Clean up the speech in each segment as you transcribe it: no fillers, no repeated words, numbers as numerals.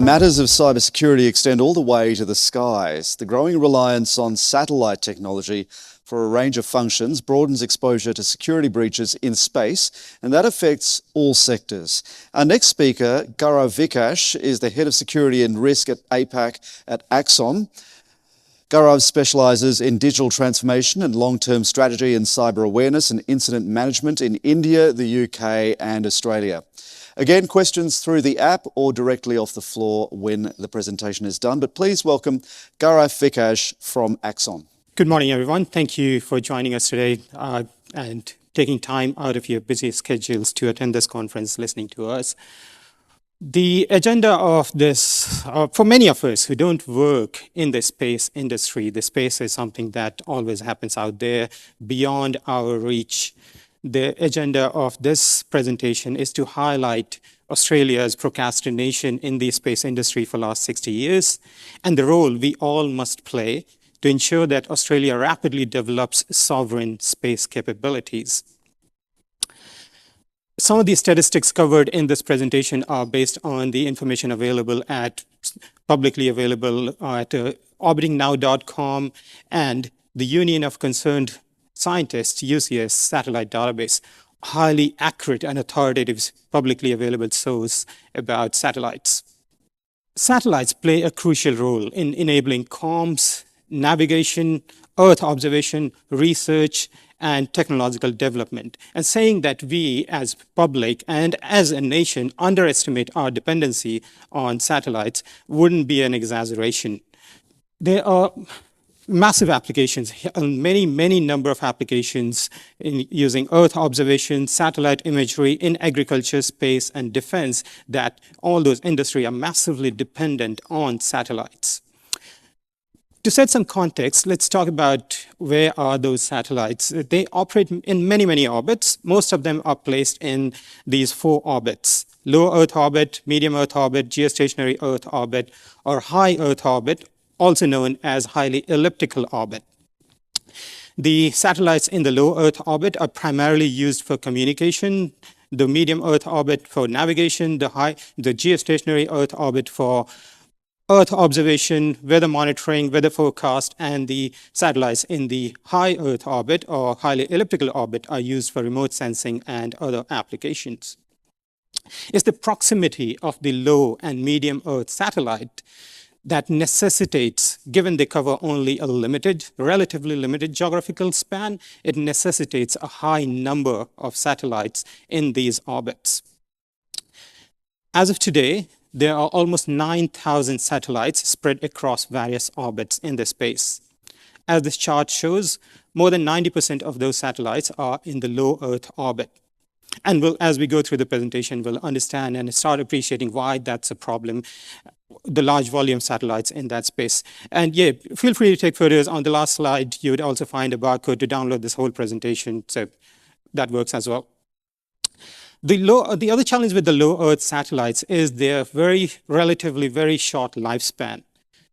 Matters of cybersecurity extend all the way to the skies. The growing reliance on satellite technology for a range of functions broadens exposure to security breaches in space, and that affects all sectors. Our next speaker, Gaurav Vikash, is the Head of Security and Risk at APAC at Axon. Gaurav specialises in digital transformation and long-term strategy and cyber awareness and incident management in India, the UK and Australia. Again, questions through the app or directly off the floor when the presentation is done. But please welcome Gaurav Vikash from Axon. Good morning, everyone. Thank you for joining us today and taking time out of your busy schedules to attend this conference, listening to us. The agenda of this, for many of us who don't work in the space industry, the space is something that always happens out there beyond our reach. The agenda of this presentation is to highlight Australia's procrastination in the space industry for the last 60 years and the role we all must play to ensure that Australia rapidly develops sovereign space capabilities. Some of the statistics covered in this presentation are based on the information available publicly available at orbitingnow.com and the Union of Concerned Scientists, UCS satellite database, highly accurate and authoritative publicly available source about satellites. Satellites play a crucial role in enabling comms, navigation, Earth observation, research, and technological development. And saying that we as public and as a nation underestimate our dependency on satellites wouldn't be an exaggeration. There are massive applications, many number of applications in using Earth observation, satellite imagery in agriculture, space, and defense, that all those industries are massively dependent on satellites. To set some context, let's talk about where are those satellites. They operate in many orbits. Most of them are placed in these 4 orbits: low Earth orbit, medium Earth orbit, geostationary Earth orbit, or high Earth orbit, also known as highly elliptical orbit. The satellites in the low Earth orbit are primarily used for communication, the medium Earth orbit for navigation, the geostationary Earth orbit for Earth observation, weather monitoring, weather forecast, and the satellites in the high Earth orbit or highly elliptical orbit are used for remote sensing and other applications. It's the proximity of the low and medium Earth satellite that necessitates, given they cover only a relatively limited geographical span, it necessitates a high number of satellites in these orbits. As of today, there are almost 9,000 satellites spread across various orbits in the space. As this chart shows, more than 90% of those satellites are in the low Earth orbit. And as we go through the presentation, we'll understand and start appreciating why that's a problem, the large volume satellites in that space. And yeah, feel free to take photos. On the last slide, you would also find a barcode to download this whole presentation, so that works as well. The other challenge with the low Earth satellites is their relatively very short lifespan.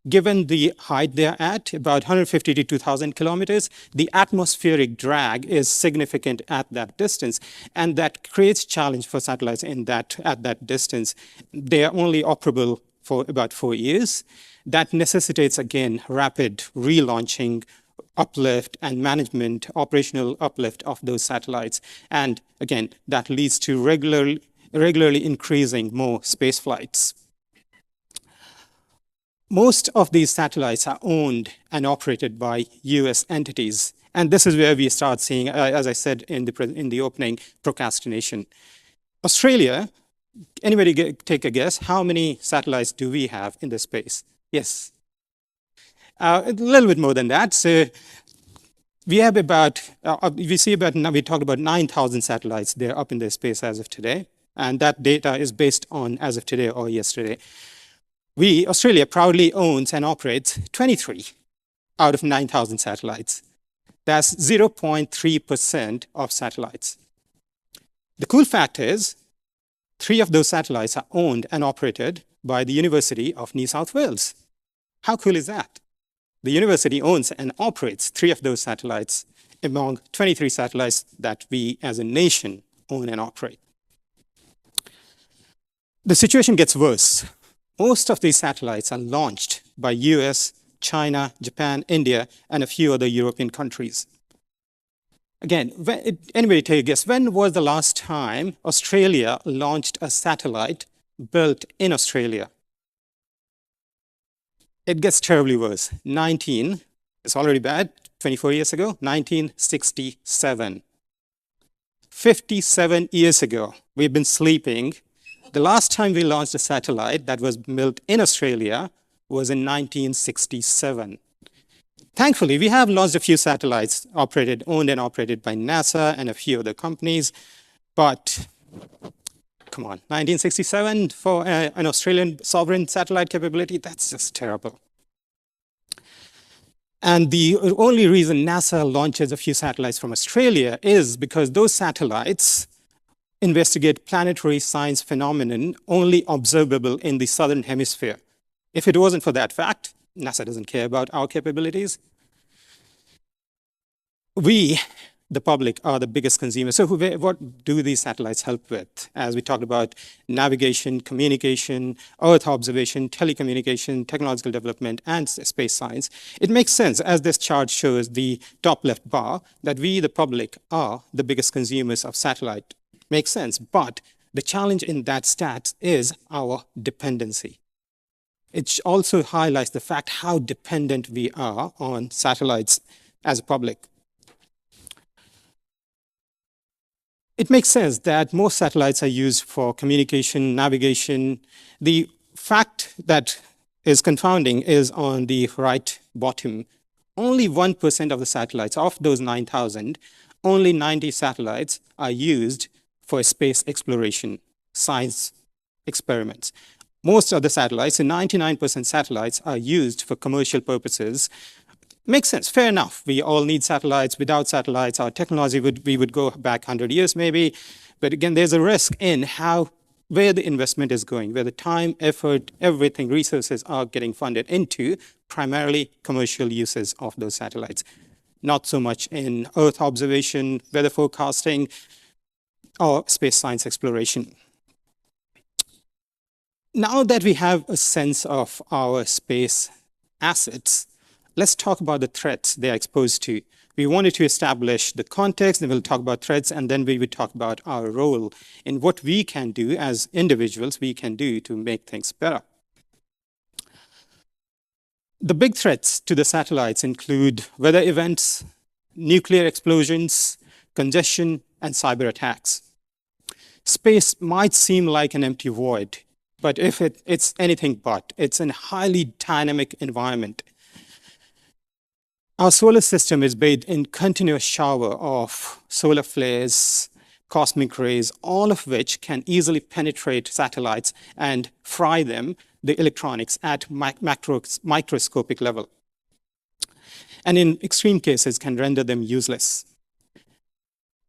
Given the height they're at, about 150 to 2,000 kilometers, the atmospheric drag is significant at that distance, and that creates challenge for satellites at that distance. They are only operable for about 4 years. That necessitates, again, rapid relaunching, uplift, and management, operational uplift of those satellites. And again, that leads to regularly increasing more space flights. Most of these satellites are owned and operated by US entities. And this is where we start seeing, as I said in the opening, procrastination. Australia, anybody take a guess? How many satellites do we have in the space? Yes. A little bit more than that. So we have we talked about 9,000 satellites. They're up in the space as of today. And that data is based on as of today or yesterday. Australia proudly owns and operates 23 out of 9,000 satellites. That's 0.3% of satellites. The cool fact is, 3 of those satellites are owned and operated by the University of New South Wales. How cool is that? The university owns and operates 3 of those satellites among 23 satellites that we as a nation own and operate. The situation gets worse. Most of these satellites are launched by US, China, Japan, India, and a few other European countries. Again, anybody take a guess, when was the last time Australia launched a satellite built in Australia? It gets terribly worse. It's already bad, 24 years ago, 1967. 57 years ago, we've been sleeping. The last time we launched a satellite that was built in Australia was in 1967. Thankfully, we have launched a few satellites owned and operated by NASA and a few other companies, but come on, 1967 for an Australian sovereign satellite capability, that's just terrible. And the only reason NASA launches a few satellites from Australia is because those satellites investigate planetary science phenomenon only observable in the southern hemisphere. If it wasn't for that fact, NASA doesn't care about our capabilities. We, the public, are the biggest consumers. So what do these satellites help with? As we talked about navigation, communication, Earth observation, telecommunication, technological development, and space science, it makes sense, as this chart shows, the top left bar, that we, the public, are the biggest consumers of satellite. Makes sense, but the challenge in that stat is our dependency. It also highlights the fact how dependent we are on satellites as a public. It makes sense that most satellites are used for communication, navigation. The fact that is confounding is on the right bottom. Only 1% of the satellites, of those 9,000, only 90 satellites are used for space exploration, science experiments. Most of the satellites, and 99% satellites, are used for commercial purposes. Makes sense, fair enough. We all need satellites. Without satellites, our technology we would go back 100 years maybe. But again, there's a risk in where the investment is going, where the time, effort, everything, resources are getting funded into primarily commercial uses of those satellites. Not so much in Earth observation, weather forecasting, or space science exploration. Now that we have a sense of our space assets, let's talk about the threats they are exposed to. We wanted to establish the context, then we'll talk about threats, and then we will talk about our role in what we can do as individuals, we can do to make things better. The big threats to the satellites include weather events, nuclear explosions, congestion, and cyber attacks. Space might seem like an empty void, but if it's anything but, it's a highly dynamic environment. Our solar system is bathed in continuous shower of solar flares, cosmic rays, all of which can easily penetrate satellites and fry them, the electronics, at microscopic level. And in extreme cases, can render them useless.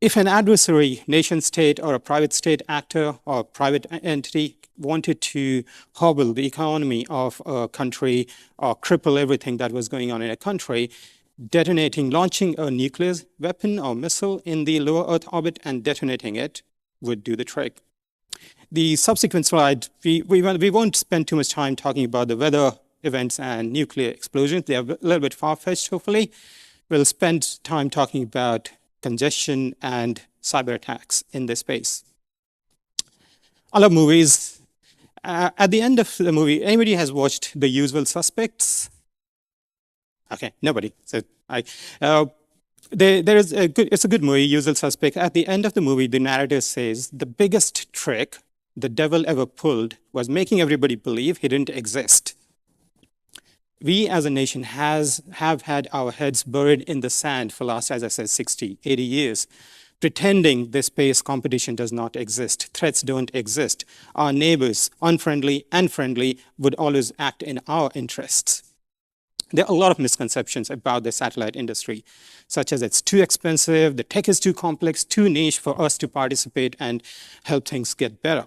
If an adversary, nation state, or a private state actor or private entity wanted to hobble the economy of a country or cripple everything that was going on in a country, launching a nuclear weapon or missile in the lower Earth orbit and detonating it would do the trick. The subsequent slide, we won't spend too much time talking about the weather events and nuclear explosions. They are a little bit far-fetched, hopefully. We'll spend time talking about congestion and cyber attacks in this space. I love movies. At the end of the movie, anybody has watched The Usual Suspects? Okay, nobody. So it's a good movie, Usual Suspect. At the end of the movie, the narrator says the biggest trick the devil ever pulled was making everybody believe he didn't exist. We as a nation have had our heads buried in the sand for last, as I said, 60, 80 years, pretending this space competition does not exist, threats don't exist. Our neighbors, unfriendly and friendly, would always act in our interests. There are a lot of misconceptions about the satellite industry, such as it's too expensive, the tech is too complex, too niche for us to participate and help things get better.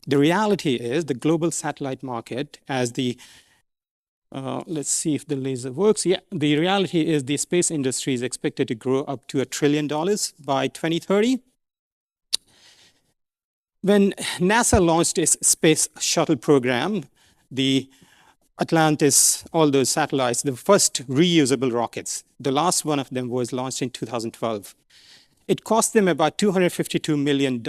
The reality is the global satellite market, as let's see if the laser works. Yeah, the reality is the space industry is expected to grow up to $1 trillion by 2030. When NASA launched its space shuttle program, the Atlantis, all those satellites, the first reusable rockets. The last one of them was launched in 2012. It cost them about $252 million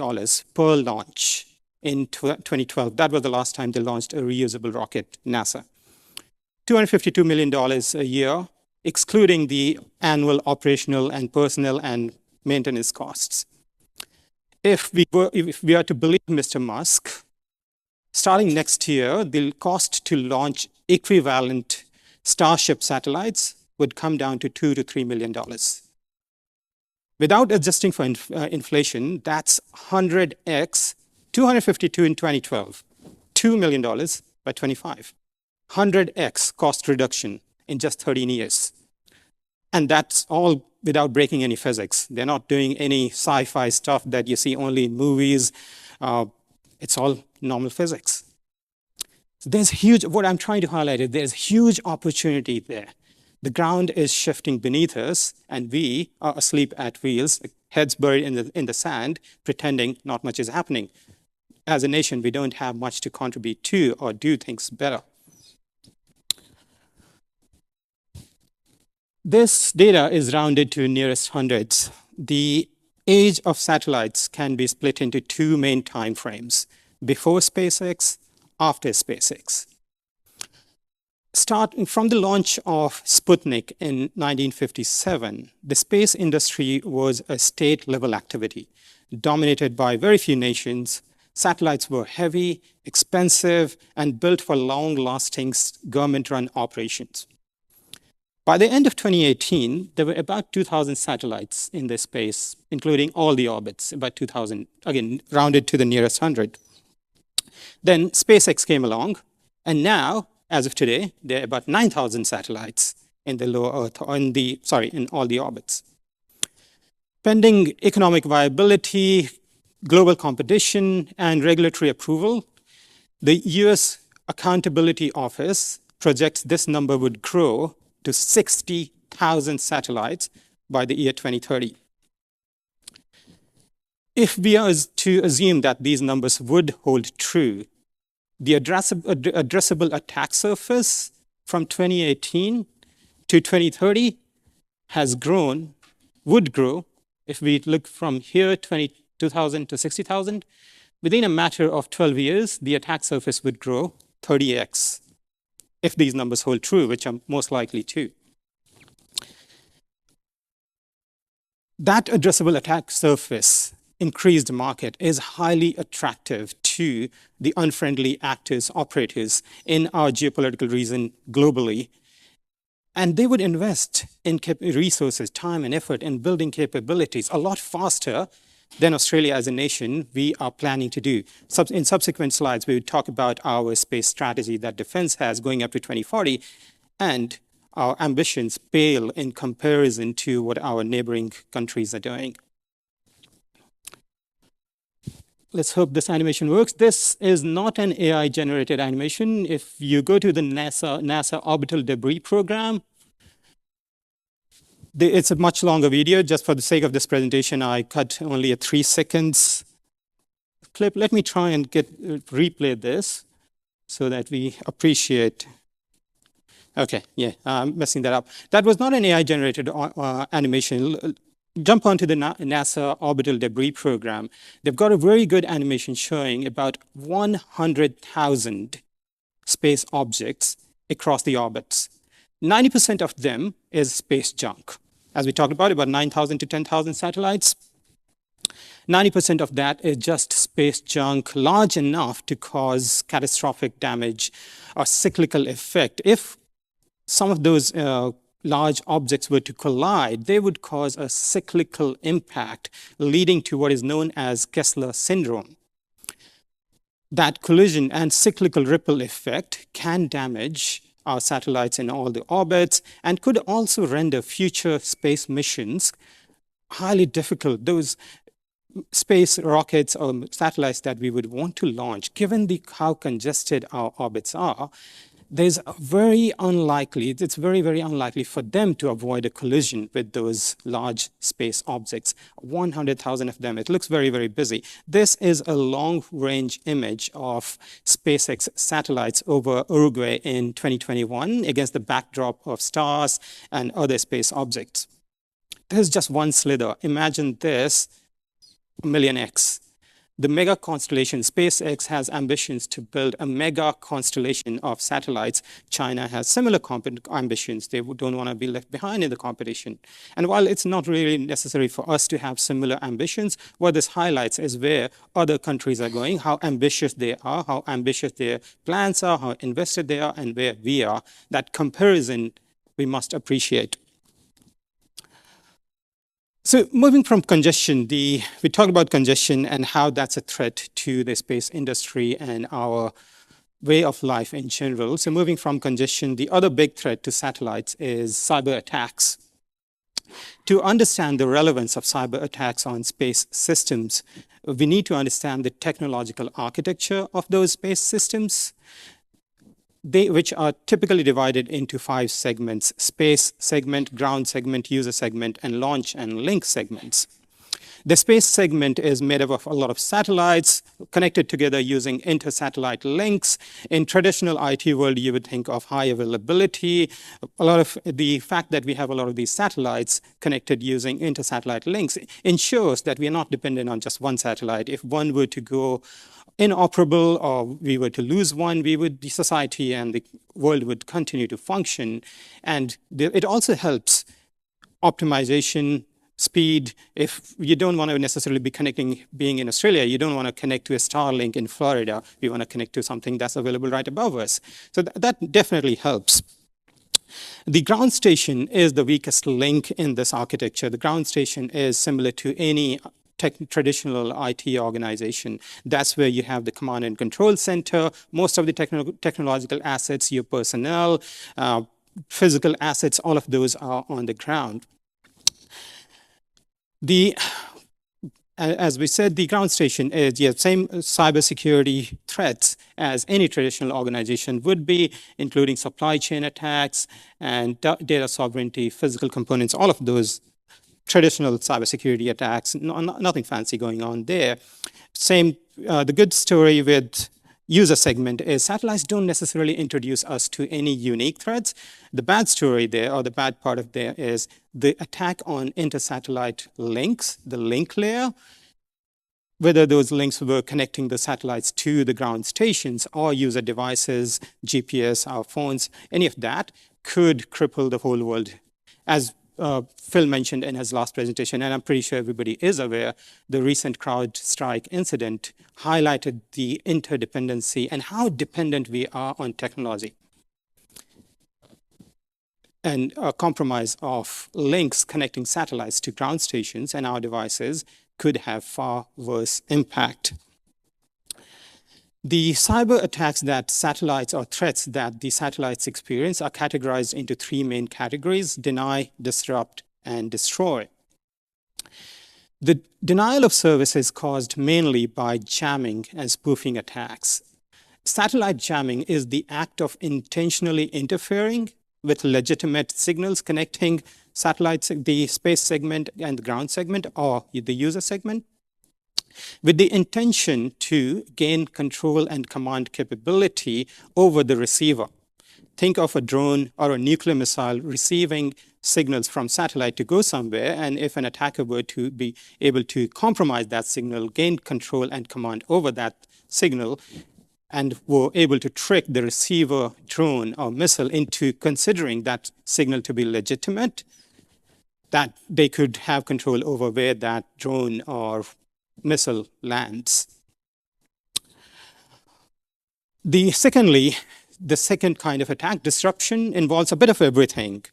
per launch in 2012. That was the last time they launched a reusable rocket, NASA. $252 million a year, excluding the annual operational and personnel and maintenance costs. If we are to believe Mr. Musk, starting next year, the cost to launch equivalent Starship satellites would come down to $2 to $3 million. Without adjusting for inflation, that's 100x, 252 in 2012, $2 million by 25. 100x cost reduction in just 13 years. And that's all without breaking any physics. They're not doing any sci-fi stuff that you see only in movies. It's all normal physics. So there's huge, what I'm trying to highlight is there's huge opportunity there. The ground is shifting beneath us, and we are asleep at wheels, heads buried in the sand, pretending not much is happening. As a nation, we don't have much to contribute to or do things better. This data is rounded to nearest hundreds. The age of satellites can be split into two main time frames: before SpaceX, after SpaceX. Starting from the launch of Sputnik in 1957, the space industry was a state-level activity dominated by very few nations. Satellites were heavy, expensive, and built for long-lasting government-run operations. By the end of 2018, there were about 2,000 satellites in this space, including all the orbits, about 2,000, again, rounded to the nearest 100. Then SpaceX came along, and now, as of today, there are about 9,000 satellites in the low Earth, or in all the orbits. Pending economic viability, global competition, and regulatory approval, the US Accountability Office projects this number would grow to 60,000 satellites by the year 2030. If we are to assume that these numbers would hold true, the addressable attack surface from 2018 to 2030 would grow. If we look from here, 22,000 to 60,000, within a matter of 12 years, the attack surface would grow 30x. If these numbers hold true, which are most likely to. That addressable attack surface increased market is highly attractive to the unfriendly actors, operators in our geopolitical region globally. And they would invest in resources, time, and effort in building capabilities a lot faster than Australia as a nation we are planning to do. In subsequent slides, we would talk about our space strategy that defense has going up to 2040, and our ambitions pale in comparison to what our neighboring countries are doing. Let's hope this animation works. This is not an AI-generated animation. If you go to the NASA Orbital Debris Program, it's a much longer video. Just for the sake of this presentation, I cut only a 3 seconds clip. Let me try and replay this so that we appreciate. Okay, yeah, I'm messing that up. That was not an AI-generated animation. Jump onto the NASA Orbital Debris Program. They've got a very good animation showing about 100,000 space objects across the orbits. 90% of them is space junk. As we talked about 9,000 to 10,000 satellites. 90% of that is just space junk, large enough to cause catastrophic damage or cyclical effect. If some of those large objects were to collide, they would cause a cyclical impact, leading to what is known as Kessler syndrome. That collision and cyclical ripple effect can damage our satellites in all the orbits and could also render future space missions highly difficult. Those space rockets or satellites that we would want to launch, given how congested our orbits are, it's very, very unlikely for them to avoid a collision with those large space objects. 100,000 of them. It looks very, very busy. This is a long-range image of SpaceX satellites over Uruguay in 2021 against the backdrop of stars and other space objects. There's just one slither. Imagine this, a million X. The mega constellation, SpaceX has ambitions to build a mega constellation of satellites. China has similar ambitions. They don't want to be left behind in the competition. And while it's not really necessary for us to have similar ambitions, what this highlights is where other countries are going, how ambitious they are, how ambitious their plans are, how invested they are, and where we are. That comparison we must appreciate. So moving from congestion, we talked about congestion and how that's a threat to the space industry and our way of life in general. So moving from congestion, the other big threat to satellites is cyber attacks. To understand the relevance of cyber attacks on space systems, we need to understand the technological architecture of those space systems, which are typically divided into 5 segments: space segment, ground segment, user segment, and launch and link segments. The space segment is made up of a lot of satellites connected together using inter-satellite links. In traditional IT world, you would think of high availability. A lot of the fact that we have a lot of these satellites connected using inter-satellite links ensures that we are not dependent on just one satellite. If one were to go inoperable or we were to lose one, the society and the world would continue to function. And it also helps optimization, speed. If you don't want to necessarily be being in Australia, you don't want to connect to a Starlink in Florida. You want to connect to something that's available right above us. So that definitely helps. The ground station is the weakest link in this architecture. The ground station is similar to any traditional IT organization. That's where you have the command and control center, most of the technological assets, your personnel, physical assets, all of those are on the ground. As we said, the ground station is the same cybersecurity threats as any traditional organization would be, including supply chain attacks and data sovereignty, physical components, all of those traditional cybersecurity attacks, nothing fancy going on there. The good story with user segment is satellites don't necessarily introduce us to any unique threats. The bad story there, or the bad part of there, is the attack on inter-satellite links, the link layer, whether those links were connecting the satellites to the ground stations or user devices, GPS, our phones, any of that could cripple the whole world. As Phil mentioned in his last presentation, and I'm pretty sure everybody is aware, the recent CrowdStrike incident highlighted the interdependency and how dependent we are on technology. And a compromise of links connecting satellites to ground stations and our devices could have far worse impact. The cyber attacks that satellites or threats that the satellites experience are categorized into 3 main categories: deny, disrupt, and destroy. The denial of service is caused mainly by jamming and spoofing attacks. Satellite jamming is the act of intentionally interfering with legitimate signals connecting satellites, the space segment and the ground segment, or the user segment, with the intention to gain control and command capability over the receiver. Think of a drone or a nuclear missile receiving signals from satellite to go somewhere, and if an attacker were to be able to compromise that signal, gain control and command over that signal, and were able to trick the receiver drone or missile into considering that signal to be legitimate, that they could have control over where that drone or missile lands. The second kind of attack, disruption, involves a bit of everything.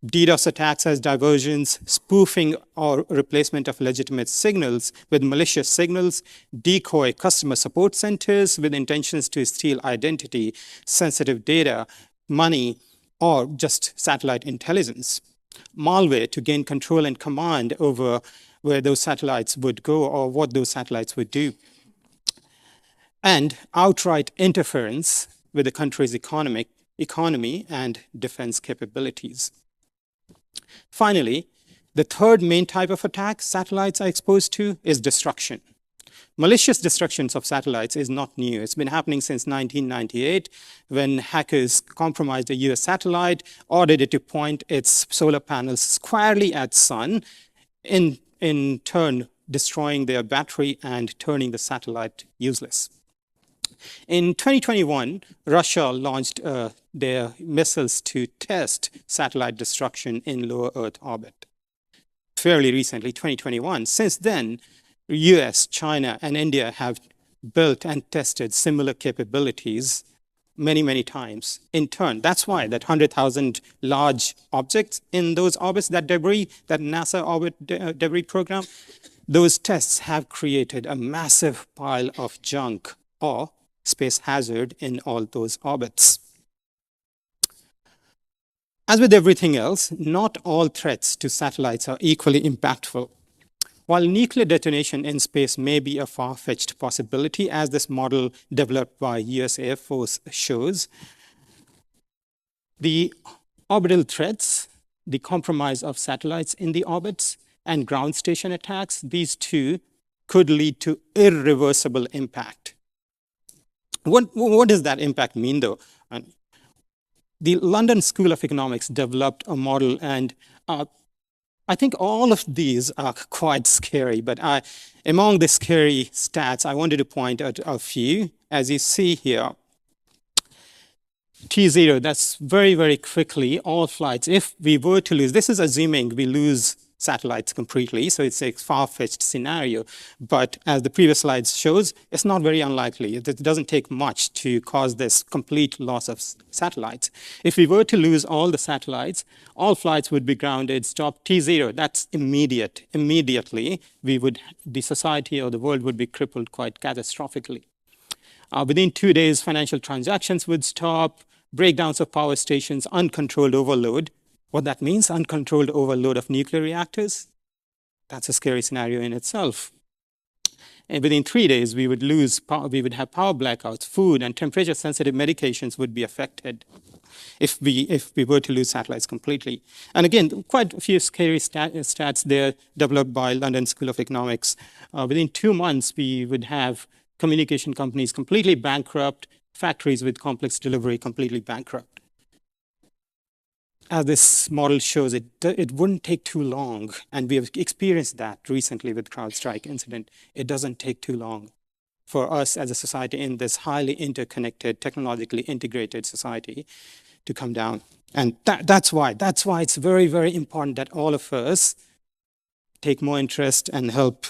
DDoS attacks as diversions, spoofing or replacement of legitimate signals with malicious signals, decoy customer support centers with intentions to steal identity, sensitive data, money, or just satellite intelligence. Malware to gain control and command over where those satellites would go or what those satellites would do. And outright interference with the country's economy economy, and defense capabilities. Finally, the third main type of attack satellites are exposed to is destruction. Malicious destructions of satellites is not new. It's been happening since 1998 when hackers compromised a US satellite, ordered it to point its solar panels squarely at sun, in turn destroying their battery and turning the satellite useless. In 2021, Russia launched their missiles to test satellite destruction in low Earth orbit. Fairly recently, 2021. Since then, US, China, and India have built and tested similar capabilities many, many times in turn. That's why that 100,000 large objects in those orbits, that debris, that NASA orbit debris program, those tests have created a massive pile of junk or space hazard in all those orbits. As with everything else, not all threats to satellites are equally impactful. While nuclear detonation in space may be a far-fetched possibility, as this model developed by US Air Force shows, the orbital threats, the compromise of satellites in the orbits, and ground station attacks, these two could lead to irreversible impact. What does that impact mean, though? The London School of Economics developed a model, and I think all of these are quite scary, but among the scary stats, I wanted to point out a few. As you see here, T0, that's very, very quickly, all flights, if we were to lose, this is assuming we lose satellites completely, so it's a far-fetched scenario. But as the previous slides shows, it's not very unlikely. It doesn't take much to cause this complete loss of satellites. If we were to lose all the satellites, all flights would be grounded, stop T0. That's immediate. Immediately, the society or the world would be crippled quite catastrophically. Within 2 days, financial transactions would stop, breakdowns of power stations, uncontrolled overload. What that means, uncontrolled overload of nuclear reactors, that's a scary scenario in itself. And within 3 days, we would lose power, we would have power blackouts, food and temperature-sensitive medications would be affected if we were to lose satellites completely. And again, quite a few scary stats there developed by London School of Economics. Within 2 months, we would have communication companies completely bankrupt, factories with complex delivery completely bankrupt. As this model shows, it wouldn't take too long, and we have experienced that recently with CrowdStrike incident. It doesn't take too long for us as a society in this highly interconnected, technologically integrated society to come down. And that's why it's very, very important that all of us take more interest and help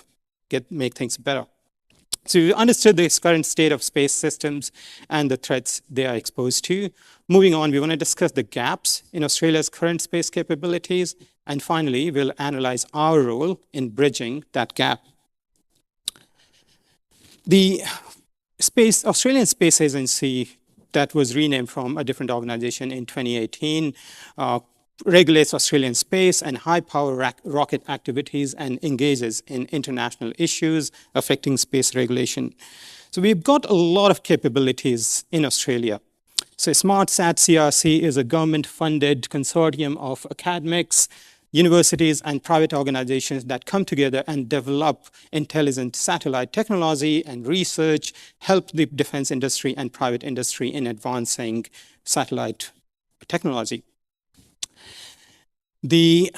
make things better. So we understood the current state of space systems and the threats they are exposed to. Moving on, we want to discuss the gaps in Australia's current space capabilities. And finally, we'll analyze our role in bridging that gap. The Australian Space Agency, that was renamed from a different organization in 2018, regulates Australian space and high-power rocket activities and engages in international issues affecting space regulation. So we've got a lot of capabilities in Australia. So SmartSat CRC is a government-funded consortium of academics, universities, and private organizations that come together and develop intelligent satellite technology and research, help the defense industry and private industry in advancing satellite technology. The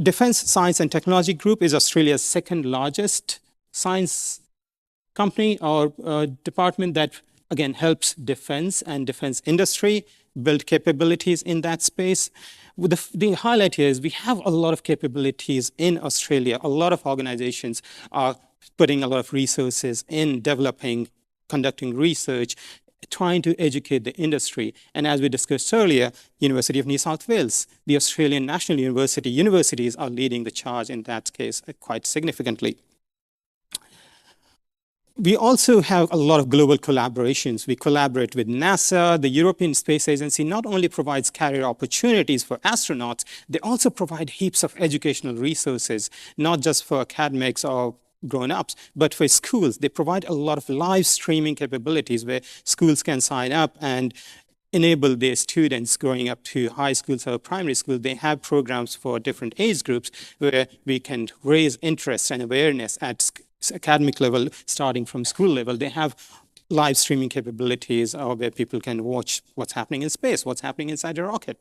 Defence Science and Technology Group is Australia's second largest science company or department that, again, helps defense and defense industry build capabilities in that space. The highlight here is we have a lot of capabilities in Australia. A lot of organizations are putting a lot of resources in developing, conducting research, trying to educate the industry. And as we discussed earlier, University of New South Wales, the Australian National University, universities are leading the charge in that case quite significantly. We also have a lot of global collaborations. We collaborate with NASA. The European Space Agency not only provides career opportunities for astronauts, they also provide heaps of educational resources, not just for academics or grown-ups, but for schools. They provide a lot of live streaming capabilities where schools can sign up and enable their students growing up to high schools or primary school. They have programs for different age groups where we can raise interest and awareness at academic level, starting from school level. They have live streaming capabilities where people can watch what's happening in space, what's happening inside a rocket.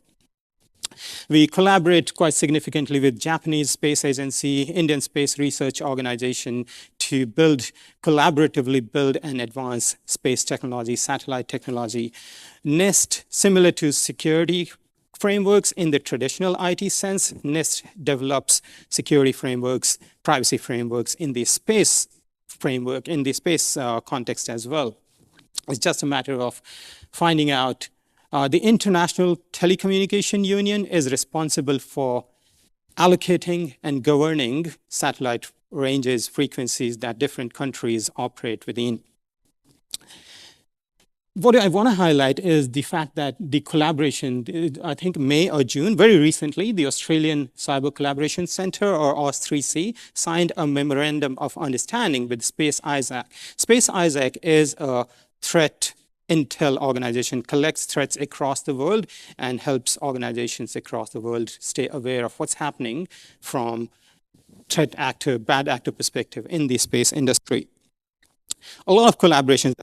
We collaborate quite significantly with Japanese Space Agency, Indian Space Research Organization to collaboratively build and advance space technology, satellite technology. NIST, similar to security frameworks in the traditional IT sense, NIST develops security frameworks, privacy frameworks in the space framework, in the space context as well. It's just a matter of finding out. The International Telecommunication Union is responsible for allocating and governing satellite ranges, frequencies that different countries operate within. What I want to highlight is the fact that the collaboration, I think May or June, very recently, the Australian Cyber Collaboration Centre, or AUS3C, signed a memorandum of understanding with Space ISAC. Space ISAC is a threat intel organization, collects threats across the world and helps organizations across the world stay aware of what's happening from threat actor, bad actor perspective in the space industry. A lot of collaborations.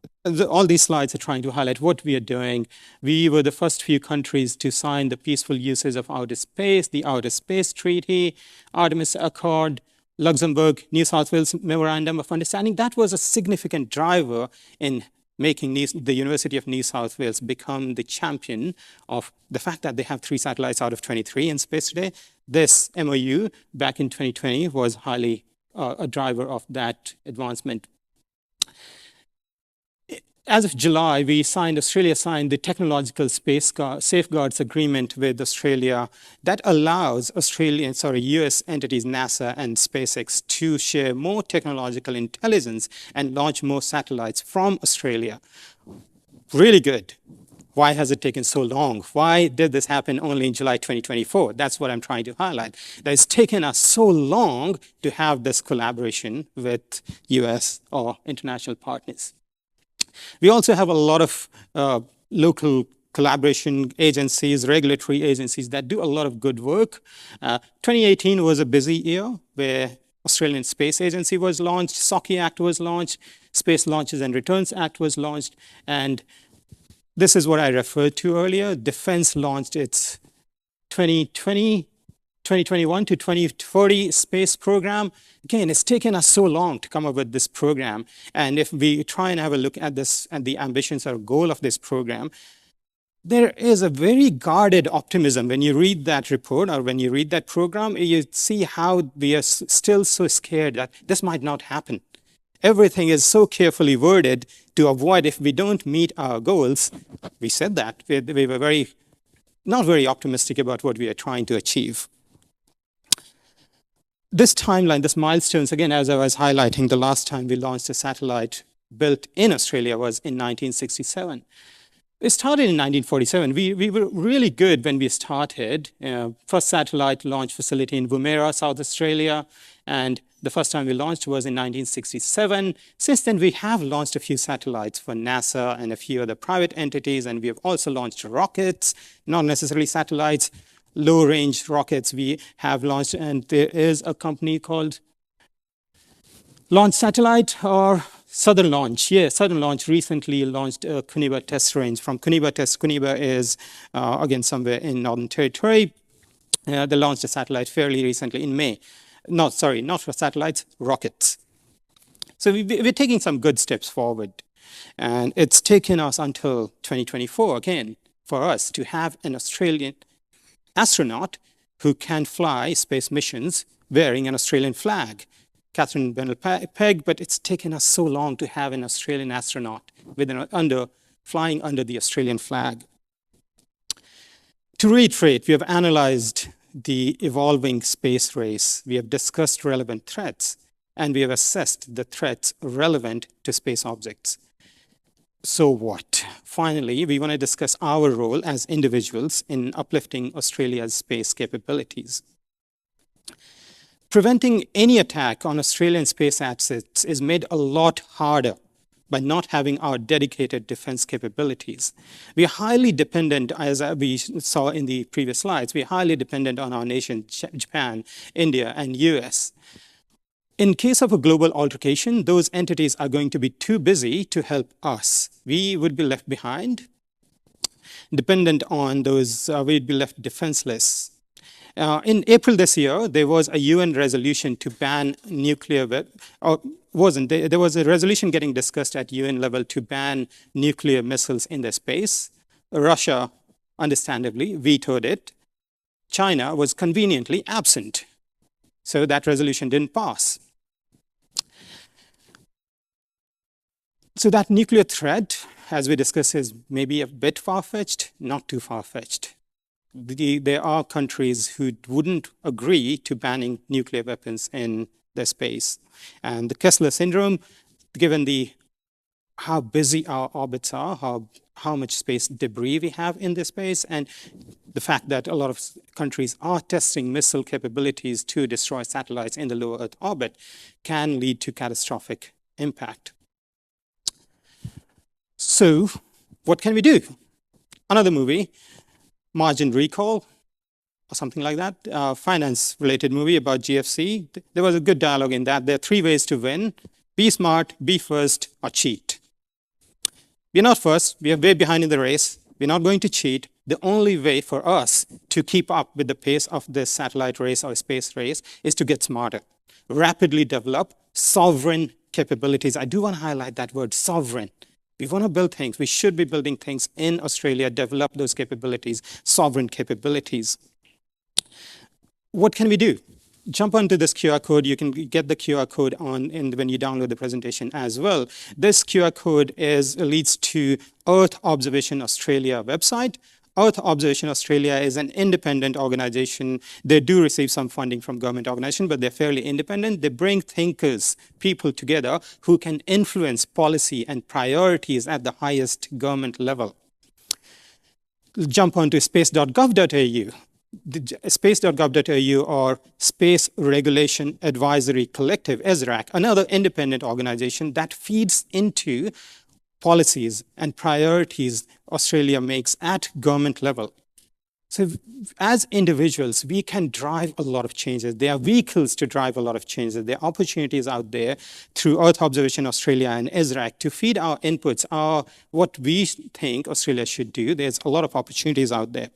All these slides are trying to highlight what we are doing. We were the first few countries to sign the Peaceful Uses of Outer Space, the Outer Space Treaty, Artemis Accord, Luxembourg, New South Wales Memorandum of Understanding. That was a significant driver in making the University of New South Wales become the champion of the fact that they have 3 satellites out of 23 in space today. This MOU back in 2020 was highly a driver of that advancement. As of July, Australia signed the Technological Space Safeguards Agreement with Australia that allows US entities, NASA and SpaceX, to share more technological intelligence and launch more satellites from Australia. Really good. Why has it taken so long? Why did this happen only in July 2024? That's what I'm trying to highlight. That it's taken us so long to have this collaboration with US or international partners. We also have a lot of local collaboration agencies, regulatory agencies that do a lot of good work. 2018 was a busy year where Australian Space Agency was launched, SOCI Act was launched, Space Launches and Returns Act was launched, and this is what I referred to earlier. Defense launched its 2021 to 2040 space program. Again, it's taken us so long to come up with this program. And if we try and have a look at this and the ambitions or goal of this program, there is a very guarded optimism. When you read that report or when you read that program, you see how we are still so scared that this might not happen. Everything is so carefully worded to avoid if we don't meet our goals. We said that. We were not very optimistic about what we are trying to achieve. This timeline, this milestones, again, as I was highlighting, the last time we launched a satellite built in Australia was in 1967. It started in 1947. We were really good when we started. First satellite launch facility in Woomera, South Australia, and the first time we launched was in 1967. Since then, we have launched a few satellites for NASA and a few other private entities, and we have also launched rockets, not necessarily satellites, low-range rockets we have launched, and there is a company called Launch Satellite or Southern Launch. Yeah, Southern Launch recently launched a Kuniba test range from Kuniba Test. Kuniba is, again, somewhere in Northern Territory. They launched a satellite fairly recently in May. Not for satellites, rockets. So we're taking some good steps forward. And it's taken us until 2024, again, for us to have an Australian astronaut who can fly space missions wearing an Australian flag. Catherine Bennell-Pegg, but it's taken us so long to have an Australian astronaut flying under the Australian flag. To reiterate, we have analyzed the evolving space race, we have discussed relevant threats, and we have assessed the threats relevant to space objects. So what? Finally, we want to discuss our role as individuals in uplifting Australia's space capabilities. Preventing any attack on Australian space assets is made a lot harder by not having our dedicated defense capabilities. We are highly dependent, as we saw in the previous slides, we are highly dependent on our nation, Japan, India, and US. In case of a global altercation, those entities are going to be too busy to help us. We would be left behind, dependent on those, we'd be left defenseless. In April this year, there was a UN resolution to ban nuclear, there was a resolution getting discussed at UN level to ban nuclear missiles in the space. Russia, understandably, vetoed it. China was conveniently absent. So that resolution didn't pass. So that nuclear threat, as we discussed, is maybe a bit far-fetched, not too far-fetched. There are countries who wouldn't agree to banning nuclear weapons in their space. And the Kessler syndrome, given how busy our orbits are, how much space debris we have in this space, and the fact that a lot of countries are testing missile capabilities to destroy satellites in the low Earth orbit, can lead to catastrophic impact. So what can we do? Another movie, Margin Recall, or something like that, finance-related movie about GFC. There was a good dialogue in that. There are 3 ways to win: be smart, be first, or cheat. We're not first. We are way behind in the race. We're not going to cheat. The only way for us to keep up with the pace of this satellite race or space race is to get smarter, rapidly develop sovereign capabilities. I do want to highlight that word, sovereign. We want to build things. We should be building things in Australia, develop those capabilities, sovereign capabilities. What can we do? Jump onto this QR code. You can get the QR code when you download the presentation as well. This QR code leads to Earth Observation Australia website. Earth Observation Australia is an independent organization. They do receive some funding from government organizations, but they're fairly independent. They bring thinkers, people together who can influence policy and priorities at the highest government level. Jump onto space.gov.au. Space.gov.au, or Space Regulation Advisory Collective, ESRAC, another independent organization that feeds into policies and priorities Australia makes at government level. So as individuals, we can drive a lot of changes. There are vehicles to drive a lot of changes. There are opportunities out there through Earth Observation Australia and ESRAC to feed our inputs, what we think Australia should do. There's a lot of opportunities out there.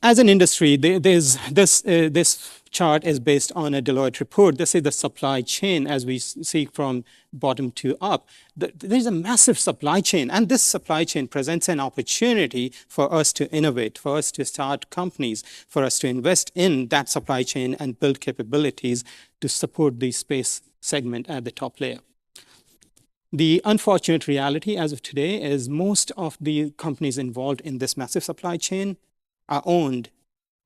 As an industry, this chart is based on a Deloitte report. This is the supply chain as we see from bottom to up. There's a massive supply chain, and this supply chain presents an opportunity for us to innovate, for us to start companies, for us to invest in that supply chain and build capabilities to support the space segment at the top layer. The unfortunate reality as of today is most of the companies involved in this massive supply chain are owned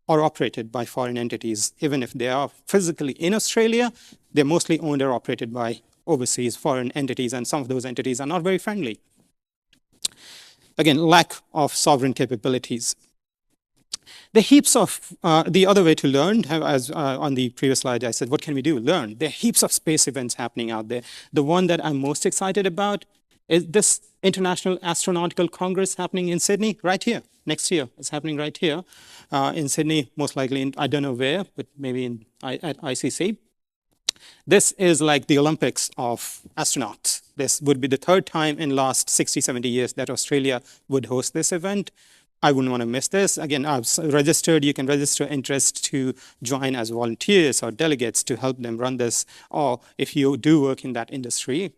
or operated by foreign entities. Even if they are physically in Australia, they're mostly owned or operated by overseas foreign entities, and some of those entities are not very friendly. Again, lack of sovereign capabilities. The heaps of, the other way to learn, as on the previous slide I said, what can we do? Learn. There are heaps of space events happening out there. The one that I'm most excited about is this International Astronautical Congress happening in Sydney, right here, next year. It's happening right here in Sydney, most likely I don't know where, but maybe at ICC. This is like the Olympics of astronauts. This would be the 3rd time in last 60, 70 years that Australia would host this event. I wouldn't want to miss this. Again, I've registered. You can register interest to join as volunteers or delegates to help them run this. Or if you do work in that industry,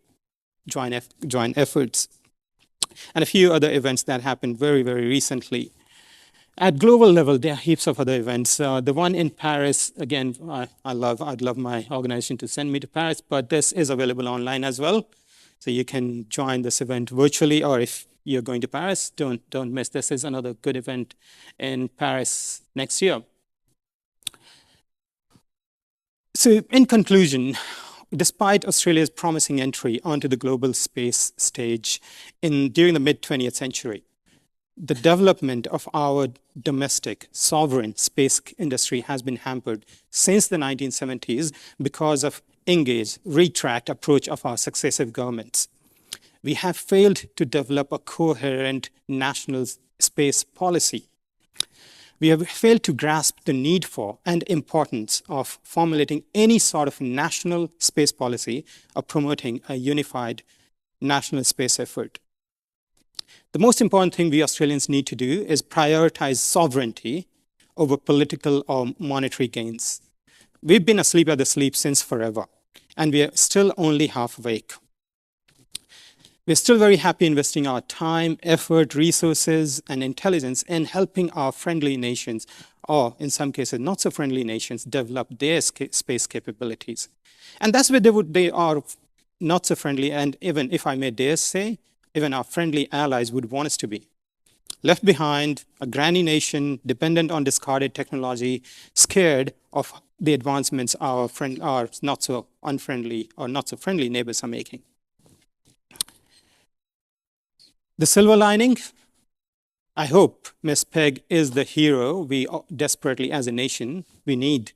join efforts. And a few other events that happened very, very recently. At global level, there are heaps of other events. The one in Paris, again, I'd love my organization to send me to Paris, but this is available online as well. So you can join this event virtually, or if you're going to Paris, don't miss. This is another good event in Paris next year. So in conclusion, despite Australia's promising entry onto the global space stage during the mid-20th century, the development of our domestic sovereign space industry has been hampered since the 1970s because of engage, retract approach of our successive governments. We have failed to develop a coherent national space policy. We have failed to grasp the need for and importance of formulating any sort of national space policy or promoting a unified national space effort. The most important thing we Australians need to do is prioritize sovereignty over political or monetary gains. We've been asleep at the sleep since forever, and we are still only half awake. We're still very happy investing our time, effort, resources, and intelligence in helping our friendly nations, or in some cases not so friendly nations, develop their space capabilities. And that's where they are not so friendly, and even, if I may dare say, even our friendly allies would want us to be. Left behind, a granny nation dependent on discarded technology, scared of the advancements our not so unfriendly or not so friendly neighbors are making. The silver lining, I hope Ms. Peg is the hero we desperately as a nation we need.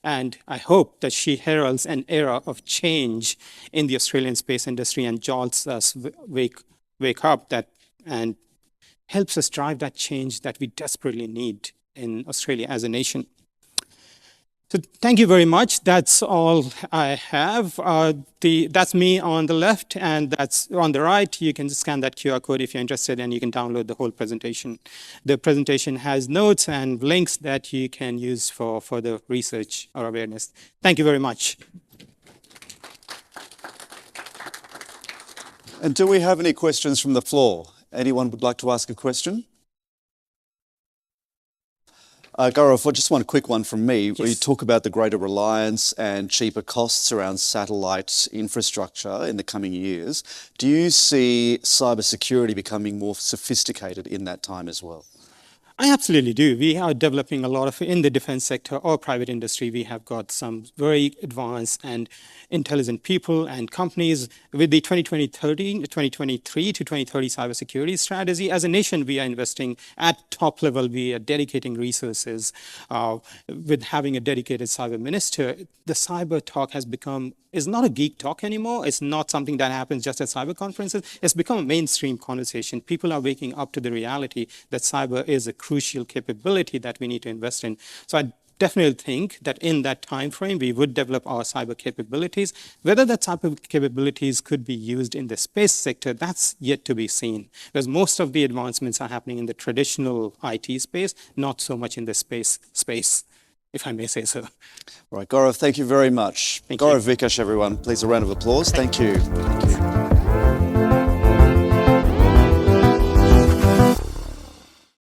And I hope that she heralds an era of change in the Australian space industry and jolts us wake up and helps us drive that change that we desperately need in Australia as a nation. So thank you very much. That's all I have. That's me on the left, and that's on the right. You can scan that QR code if you're interested, and you can download the whole presentation. The presentation has notes and links that you can use for further research or awareness. Thank you very much. And do we have any questions from the floor? Anyone would like to ask a question? Gaurav, just one quick one from me. Yes. Where you talk about the greater reliance and cheaper costs around satellite infrastructure in the coming years. Do you see cybersecurity becoming more sophisticated in that time as well? I absolutely do. We are developing a lot of, in the defense sector or private industry, we have got some very advanced and intelligent people and companies. With the 2023 to 2030 cybersecurity strategy, as a nation, we are investing at top level. We are dedicating resources with having a dedicated cyber minister. The cyber talk is not a geek talk anymore. It's not something that happens just at cyber conferences. It's become a mainstream conversation. People are waking up to the reality that cyber is a crucial capability that we need to invest in. So I definitely think that in that time frame, we would develop our cyber capabilities. Whether that cyber capabilities could be used in the space sector, that's yet to be seen. Because most of the advancements are happening in the traditional IT space, not so much in the space, if I may say so. Right, Gaurav, thank you very much. Thank Gaurav Vikash, everyone. Please a round of applause. Thank you.